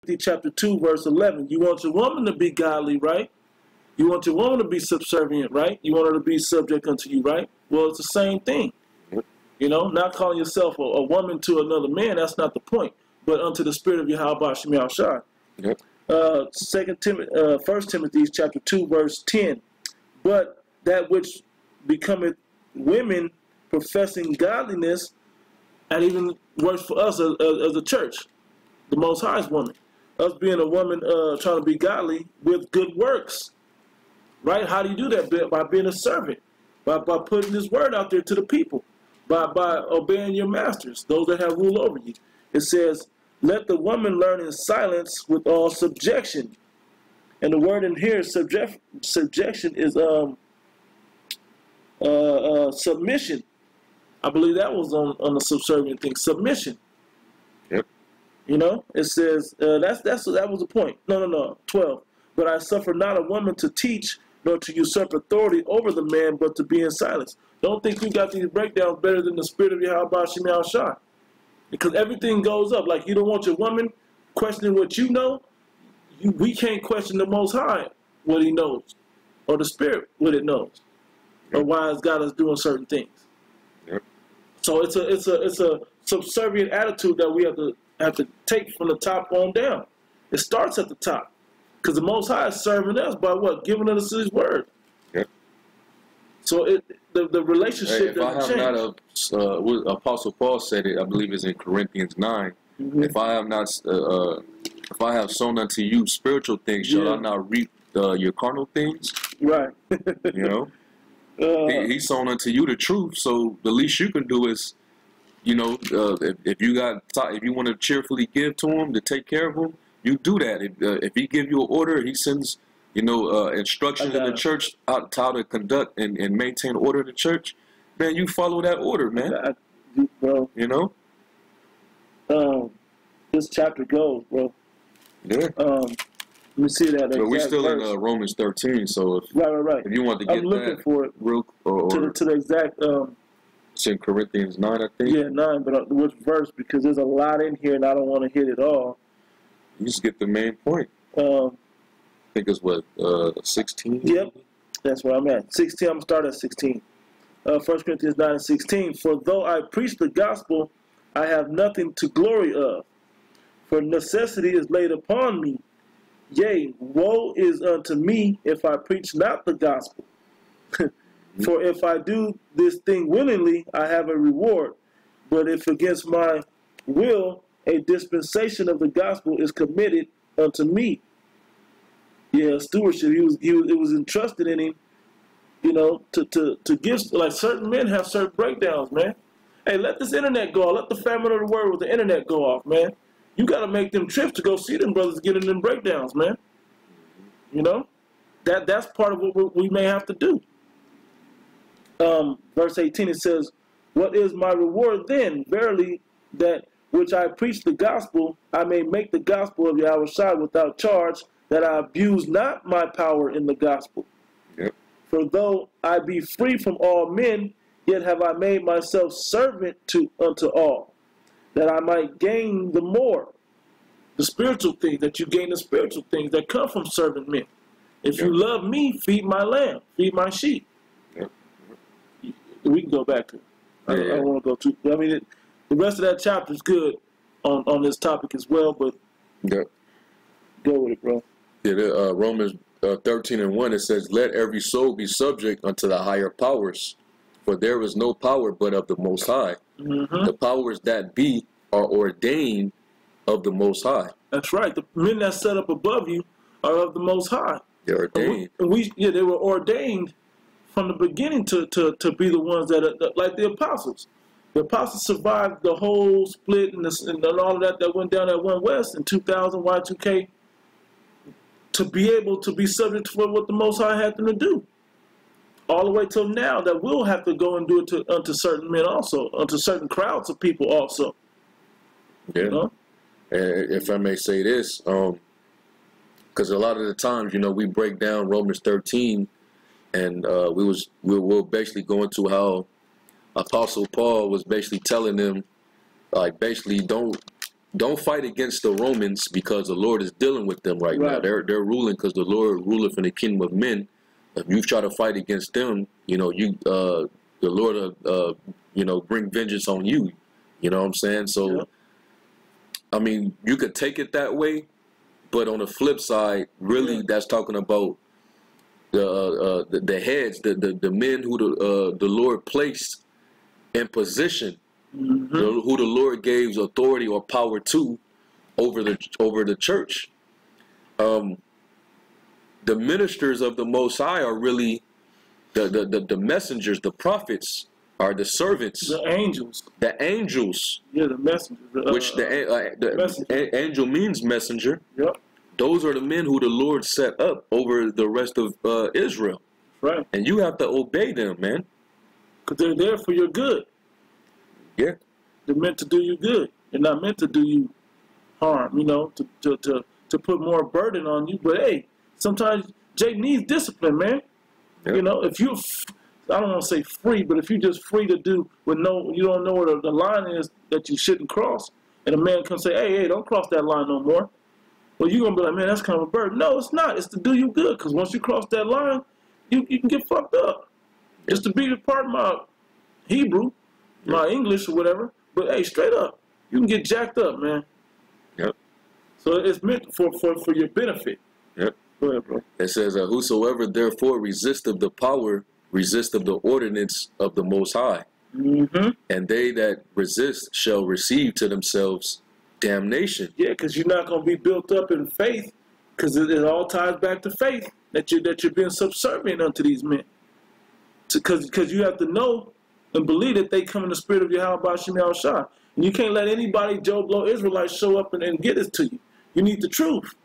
Timothy chapter 2, verse 11. You want your woman to be godly, right? You want your woman to be subservient, right? You want her to be subject unto you, right? Well, it's the same thing. You know, not calling yourself a woman to another man, that's not the point. But unto the spirit of Yahweh Shem Yahushua. Yep. 1 Timothy chapter 2, verse 10. But that which becometh women professing godliness, and even worse for us as a church, the Most High's woman. Us being a woman trying to be godly with good works. Right? How do you do that? By being a servant. By putting this word out there to the people. By obeying your masters, those that have rule over you. It says, let the woman learn in silence with all subjection. And the word in here, subjection, is submission. I believe that was on the subservient thing. Submission. Yep. You know, it says that was the point. No. 12. But I suffer not a woman to teach, nor to usurp authority over the man, but to be in silence. Don't think you got these breakdowns better than the spirit of Yahweh Shem Yahushua. Because everything goes up. Like you don't want your woman questioning what you know. We can't question the Most High what He knows, or the Spirit what it knows, or why has God is doing certain things. Yep. So it's a subservient attitude that we have to take from the top on down. It starts at the top, because the Most High is serving us by what? Giving us His word. Yep. So the relationship doesn't change. What Apostle Paul said it, I believe it's in Corinthians 9. Mm-hmm. If I have sown unto you spiritual things, shall I not reap your carnal things? Right. You know, he's sown unto you the truth. So the least you can do is, you know, if you want to cheerfully give to him to take care of him, you do that. If he give you an order, he sends, you know, instructions in the church how to conduct and maintain order in the church, man, you follow that order, man. Bro. You know? This chapter goes, bro. Yeah. Let me see that. But we're still in Romans 13, so if, right. if you want to get I'm looking that for it real, to the exact. It's in Corinthians 9, I think. Yeah, 9, but which verse? Because there's a lot in here, and I don't want to hit it all. You just get the main point. I think it's what 16. Yep, that's where I'm at. 16. I'm gonna start at 16. 1 Corinthians 9 and 16. For though I preach the gospel, I have nothing to glory of, for necessity is laid upon me. Yea, woe is unto me if I preach not the gospel. For if I do this thing willingly, I have a reward. But if against my will, a dispensation of the gospel is committed unto me. Yeah, stewardship. It was entrusted in him, you know, to give. Like certain men have certain breakdowns, man. Hey, let this internet go off. Let the famine of the word with the internet go off, man. You got to make them trips to go see them brothers getting them breakdowns, man. You know, that's part of what we may have to do. Verse 18, it says, what is my reward then? Verily, that which I preach the gospel, I may make the gospel of Yahweh without charge, that I abuse not my power in the gospel. Yep. For though I be free from all men, yet have I made myself servant unto all, that I might gain the more. The spiritual things, that you gain the spiritual things that come from serving men. If you love me, feed my lamb, feed my sheep. Yep. We can go back to it. I don't want to go too. I mean, the rest of that chapter is good on this topic as well, but go with it, bro. Yeah, Romans 13 and 1, it says, let every soul be subject unto the higher powers, for there is no power but of the Most High. Mm-hmm. The powers that be are ordained of the Most High. That's right. The men that set up above you are of the Most High. They're ordained. They were ordained from the beginning to be the ones that are like the apostles. The apostles survived the whole split and all of that went down at One West in 2000 Y2K to be able to be subject to what the Most High had them to do. All the way till now that we'll have to go and do it unto certain men also, unto certain crowds of people also. Yeah. You know? And if I may say this, because a lot of the times, you know, we break down Romans 13, and we'll basically go into how Apostle Paul was basically telling them, like, basically don't don't fight against the Romans because the Lord is dealing with them right now. They're ruling because the Lord ruleth in the kingdom of men. If you try to fight against them, you know, the Lord you know, bring vengeance on you. You know what I'm saying? So, I mean, you could take it that way, but on the flip side, really, that's talking about the heads, the men who the Lord placed in position, who the Lord gave authority or power to over the church. The ministers of the Most High are really the messengers, the prophets. Are the servants, the angels. The angels. Yeah, the messengers. Which the angel means messenger. Yep. Those are the men who the Lord set up over the rest of Israel. Right. And you have to obey them, man. Because they're there for your good. Yeah. They're meant to do you good. They're not meant to do you harm, you know, to put more burden on you. But hey, sometimes Jake needs discipline, man. Yep. You know, if you... I don't want to say free, but if you're just free to do with you don't know where the line is that you shouldn't cross, and a man comes say, hey, don't cross that line no more. Well, you're going to be like, man, that's kind of a burden. No, it's not. It's to do you good, because once you cross that line, you can get fucked up. It's to be a part of my Hebrew, my English or whatever, but hey, straight up, you can get jacked up, man. Yep. So it's meant for your benefit. Yep. Go ahead, bro. It says, whosoever therefore resisteth the power, resist of the ordinance of the Most High. And they that resist shall receive to themselves damnation. Yeah, because you're not going to be built up in faith, because it all ties back to faith, that you're being subservient unto these men. Because you have to know and believe that they come in the spirit of Yahweh Bashim Yahushua. And you can't let anybody, Joe Blow Israelites, show up and get it to you. You need the truth.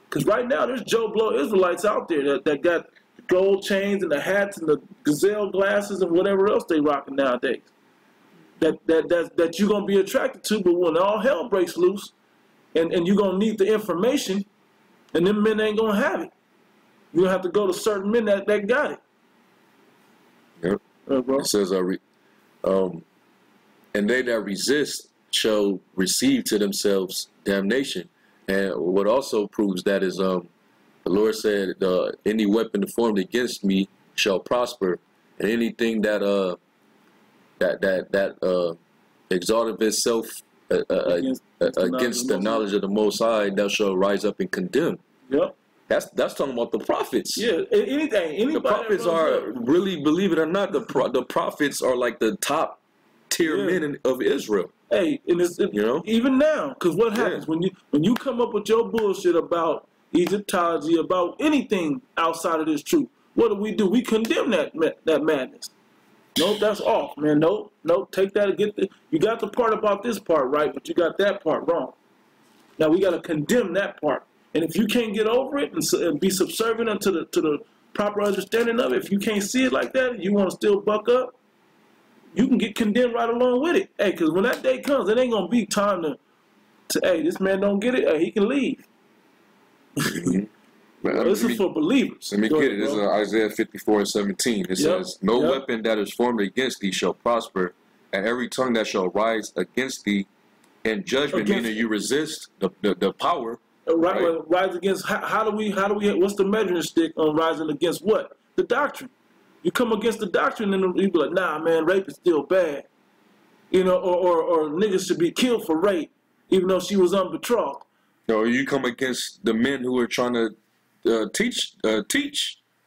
Because right now there's Joe Blow Israelites out there that got gold chains and the hats and the gazelle glasses and whatever else they rocking nowadays. That you're gonna be attracted to, but when all hell breaks loose, and you're gonna need the information, and them men ain't gonna have it. You're gonna have to go to certain men that got it. Yep. It says, and they that resist shall receive to themselves damnation. And what also proves that is the Lord said, any weapon formed against me shall prosper, and anything that exalteth itself against the knowledge of the Most High, thou shalt rise up and condemn. Yep. That's talking about the prophets. Yeah, anybody. The prophets are, really, believe it or not, the prophets are like the top tier men of Israel. Hey, and you know, even now, because what happens when you come up with your bullshit about Egyptology, about anything outside of this truth, what do? We condemn that madness. Nope, that's off, man. Nope, take that and you got the part about this part right, but you got that part wrong. Now we got to condemn that part. And if you can't get over it and be subservient to the proper understanding of it, if you can't see it like that, you want to still buck up, you can get condemned right along with it. Hey, because when that day comes, it ain't going to be time to hey, this man don't get it, hey, he can leave. This is for believers. Let me get it. This is Isaiah 54:17. It says, no weapon that is formed against thee shall prosper, and every tongue that shall rise against thee in judgment, meaning you resist the power. Rise against, how do we, what's the measuring stick on rising against what? The doctrine. You come against the doctrine and you be like, nah, man, rape is still bad. You know, or niggas should be killed for rape, even though she was unbetrothed. No, you come against the men who are trying to teach.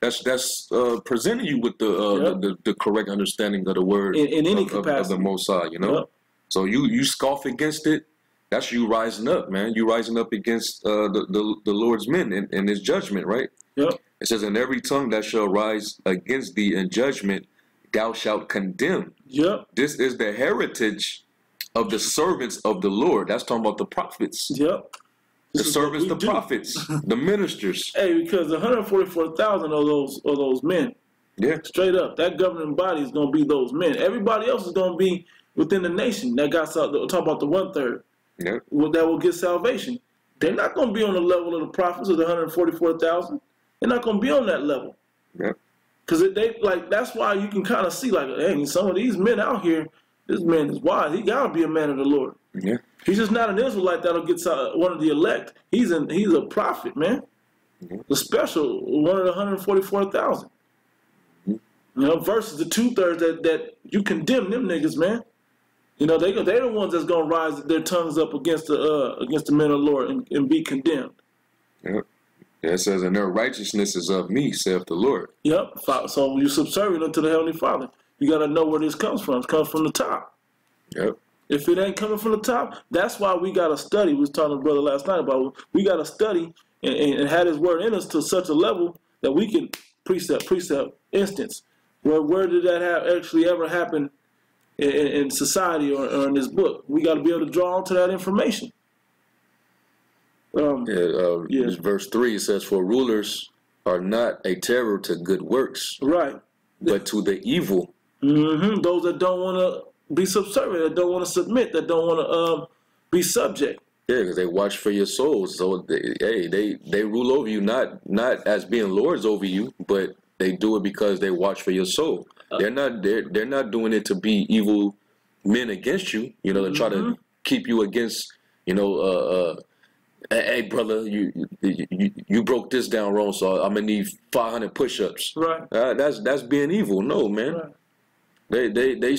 That's presenting you with the correct understanding of the word in any capacity of the Most High. You know, so you scoff against it. That's you rising up, man. You rising up against the Lord's men in His judgment, right? Yep. It says, "And every tongue that shall rise against thee in judgment, thou shalt condemn." Yep. This is the heritage of the servants of the Lord. That's talking about the prophets. Yep. The servants, the prophets, the ministers. Hey, because 144,000 of those men. Yeah. Straight up, that governing body is going to be those men. Everybody else is going to be within the nation that got talk about the 1/3. Yeah. That will get salvation. They're not going to be on the level of the prophets of the 144,000. They're not going to be on that level. Yeah. Because that's why you can kind of see, like, hey, some of these men out here, this man is wise. He got to be a man of the Lord. Yeah. He's just not an Israelite that'll get one of the elect. He's a prophet, man. The special, one of the 144,000. You know, versus the 2/3 that you condemn them niggas, man. You know, they're the ones that's gonna rise their tongues up against the men of the Lord and be condemned. Yep. It says, and their righteousness is of me, saith the Lord. Yep. So you're subservient unto the Heavenly Father. You got to know where this comes from. It comes from the top. Yep. If it ain't coming from the top, that's why we got to study. We was talking to brother last night about we got to study and have His word in us to such a level that we can precept instance. Where did that actually ever happen in society or in this book? We got to be able to draw onto that information. Verse 3 says, for rulers are not a terror to good works, right, but to the evil. Those that don't want to be subservient, that don't want to submit, that don't want to be subject. Yeah, because they watch for your souls. So they rule over you, not as being lords over you, but they do it because they watch for your soul. They're not doing it to be evil men against you. You know, to try to keep you against. You know, hey brother, you broke this down wrong, so I'm gonna need 500 push-ups. Right. That's being evil. No, man. Right. They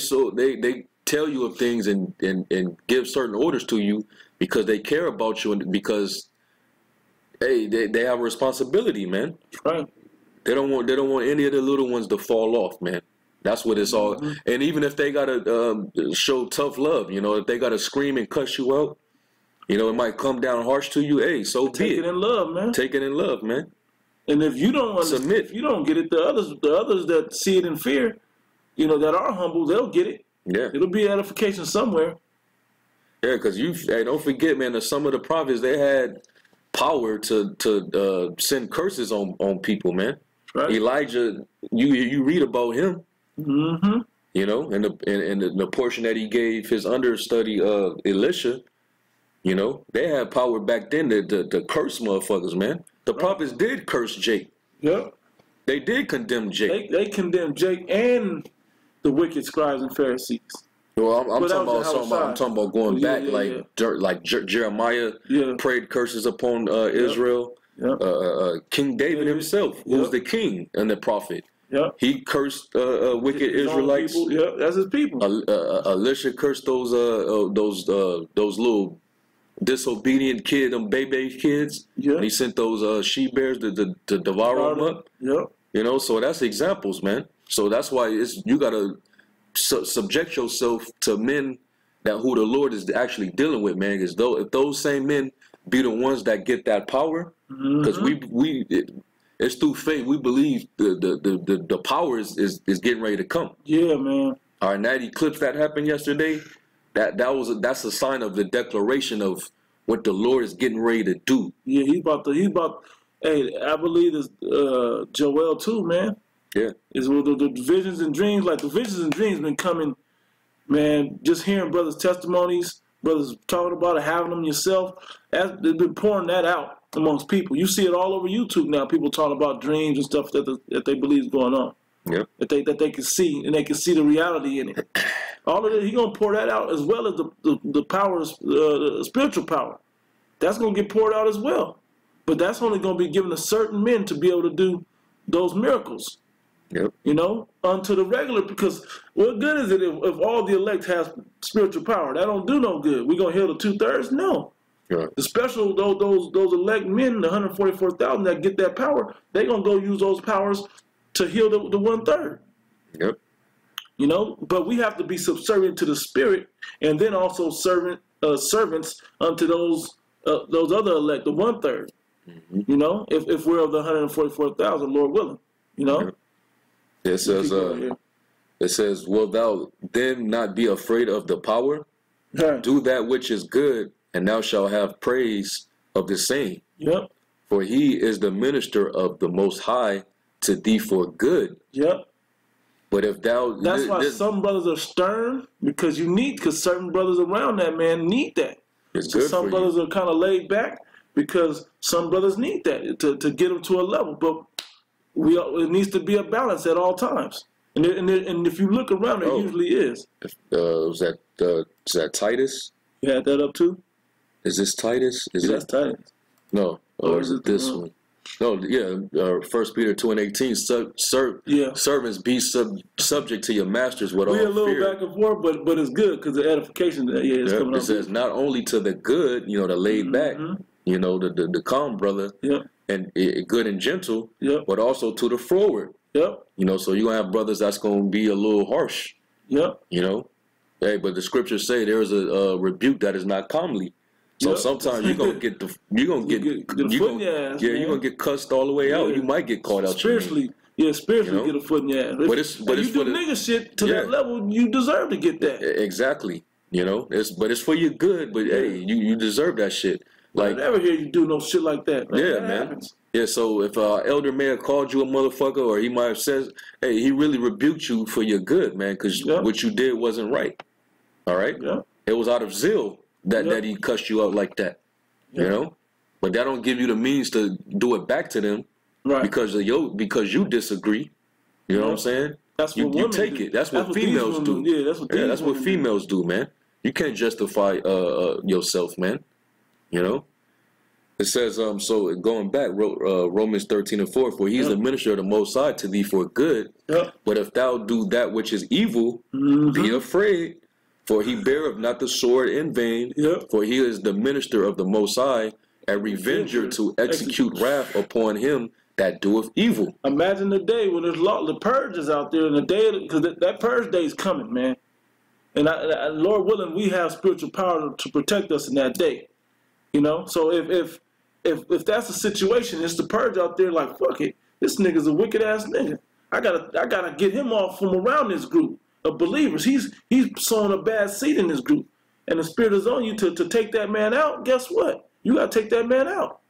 tell you of things and give certain orders to you because they care about you and because they have a responsibility, man. Right. They don't want any of the little ones to fall off, man. That's what it's all. And even if they gotta show tough love, you know, if they gotta scream and cuss you out, you know, it might come down harsh to you. Hey, so be it. Take it in love, man. Take it in love, man. And if you don't submit, if you don't get it, the others that see it in fear, you know, that are humble, they'll get it. Yeah, it'll be edification somewhere. Yeah, because don't forget, man, that some of the prophets, they had power to send curses on people, man. Right. Elijah, you read about him. You know, and the portion that he gave his understudy Elisha. You know, they had power back then to curse motherfuckers, man. The prophets did curse Jake. Yep. They did condemn Jake. They condemned Jake and the wicked scribes and Pharisees. Well, I'm talking about going back, like Jeremiah prayed curses upon Israel. Yep. King David himself, who was the king and the prophet. Yep. He cursed wicked Israelites. Yep, that's his people. Elisha cursed those little disobedient kids, them baby kids. Yeah. He sent those she bears to devour them up. Yep. You know, so that's examples, man. So that's why you gotta subject yourself to men who the Lord is actually dealing with, man. Because if those same men be the ones that get that power, because it's through faith. We believe the power is getting ready to come. Yeah, man. All right, and that eclipse that happened yesterday, that's a sign of the declaration of what the Lord is getting ready to do. Yeah, he's about. Hey, I believe it's Joel too, man. Yeah, it's with the visions and dreams. Like the visions and dreams been coming, man. Just hearing brothers' testimonies, brothers talking about it, having them yourself. They've been pouring that out amongst people. You see it all over YouTube now. People talking about dreams and stuff that they believe is going on. Yeah, that they can see, and they can see the reality in it. All of it, he's gonna pour that out as well as the power, the spiritual power. That's gonna get poured out as well. But that's only gonna be given to certain men to be able to do those miracles. Yep. You know, unto the regular, because what good is it if all the elect has spiritual power? That don't do no good. We gonna heal the 2/3? No. Right. The special those elect men, the 144,000 that get that power, they gonna go use those powers to heal the 1/3. Yep. You know, but we have to be subservient to the Spirit, and then also servants unto those other elect, the 1/3. You know, if we're of the 144,000, Lord willing. You know. Yep. It says, "Will thou then not be afraid of the power? Right. Do that which is good, and thou shalt have praise of the same. Yep. For he is the minister of the Most High to thee for good." Yep. But if thou... That's why some brothers are stern, because certain brothers around that man need that. It's good some for brothers you. are kind of laid back because some brothers need that to get them to a level. But it needs to be a balance at all times. And if you look around, it usually is. Was that Titus? You had that up too? Is this Titus? That's Titus. No, or is it this one? No, yeah. 1 Peter 2:18. Servants, be subject to your masters with all fear. We're a little back and forth, but it's good because the edification. It's coming up. It says not only to the good, the laid back, the calm brother, and good and gentle, but also to the forward. So you're gonna have brothers that's gonna be a little harsh. Hey, but the scriptures say there is a rebuke that is not comely. So sometimes you're gonna get you're gonna get cussed all the way out. You might get caught out spiritually. Spiritually get a foot in your ass. But if you do nigga shit to that level, you deserve to get that. Exactly. It's for your good. But hey, you deserve that shit. Like I never hear you do no shit like that. Man. Happens. Yeah. So if elder may have called you a motherfucker, or he might have said, hey, he really rebuked you for your good, man, because what you did wasn't right. All right. Yeah. It was out of zeal that he cussed you out like that. But that don't give you the means to do it back to them, right? Because you disagree. You know what I'm saying? That's what you take it. That's what females do. Yeah, that's what females do, man. You can't justify yourself, man. It says so going back, Romans 13:4, for he is the minister of the Most High to thee for good. But if thou do that which is evil, be afraid. For he beareth not the sword in vain, for he is the minister of the Most High, a revenger to execute wrath upon him that doeth evil. Imagine the day when there's the purge is out there, and the day, because that purge day is coming, man. And Lord willing, we have spiritual power to protect us in that day. So if that's the situation, it's the purge out there. Like fuck it, this nigga's a wicked ass nigga. I gotta get him off from around this group of believers. He's sowing a bad seed in this group, and the spirit is on you to take that man out. Guess what? You got to take that man out.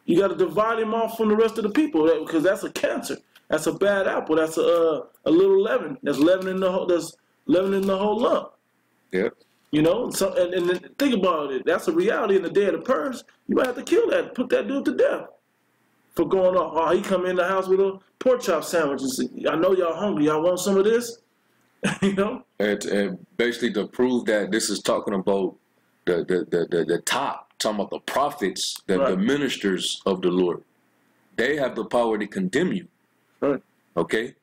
You got to divide him off from the rest of the people, because that's a cancer. That's a bad apple. That's a little leaven. That's leavening the whole lump. Yeah. So and think about it. That's a reality in the day of the purge. You might have to kill that, put that dude to death for going off. Oh, he come in the house with a pork chop sandwich and say, I know y'all hungry. Y'all want some of this? And basically to prove that this is talking about the top, talking about the prophets, the ministers of the Lord. They have the power to condemn you. Right. Okay?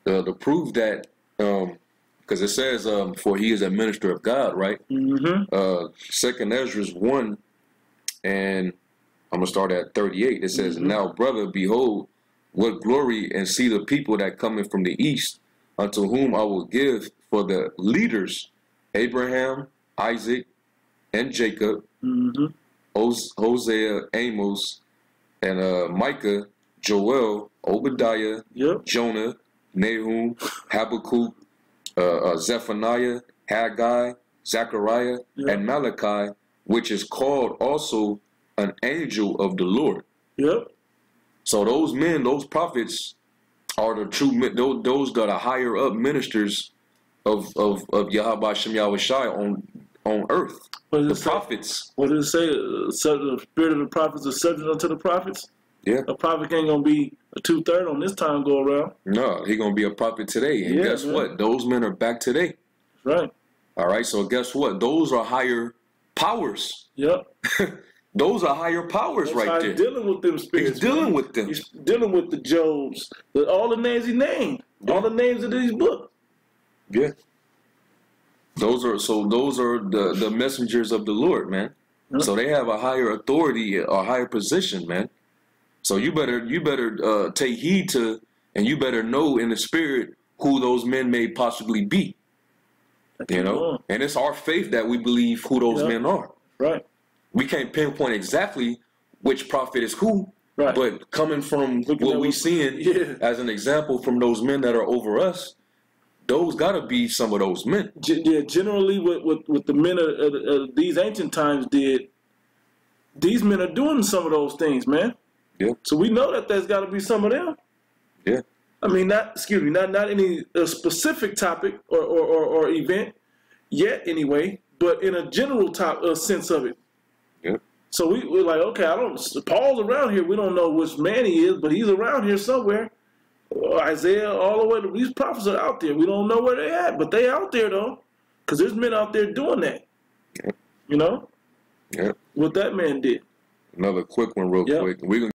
To prove that, because it says, for he is a minister of God, right? 2nd Ezra 1, and I'm going to start at 38. It says, now, brother, behold, what glory, and see the people that come in from the east, unto whom I will give for the leaders, Abraham, Isaac, and Jacob, Hosea, Amos, and Micah, Joel, Obadiah, Jonah, Nahum, Habakkuk, Zephaniah, Haggai, Zechariah, and Malachi, which is called also an angel of the Lord. So those men, those prophets, are the true men. Those are the higher up ministers of Yahweh Shem Yahushai on earth. The prophets. What did it say? The spirit of the prophets is subject unto the prophets. Yeah. A prophet ain't gonna be a 2/3 on this time go around. No, he gonna be a prophet today. And guess what? Those men are back today. Right. All right. So guess what? Those are higher powers. Yep. Those are higher powers right there. He's dealing with them spirits. He's dealing with them. He's dealing with the Jobs, all the names he named, all the names of these books. Yeah. Those are the messengers of the Lord, man. So they have a higher authority, a higher position, man. So you better take heed to, and you better know in the spirit who those men may possibly be. And it's our faith that we believe who those men are. Right. We can't pinpoint exactly which prophet is who, but coming from what we're seeing as an example from those men that are over us, those gotta be some of those men. Yeah, generally what the men of these ancient times did, these men are doing some of those things, man. Yeah. So we know that there's got to be some of them. Yeah. I mean, not any specific topic or event yet, anyway, but in a general sense of it. Yeah. So we're like, okay, Paul's around here. We don't know which man he is, but he's around here somewhere. Isaiah, all the way to these prophets are out there. We don't know where they at, but they out there though, because there's men out there doing that. Yep. You know. Yep. What that man did. Another quick one, real quick. We're gonna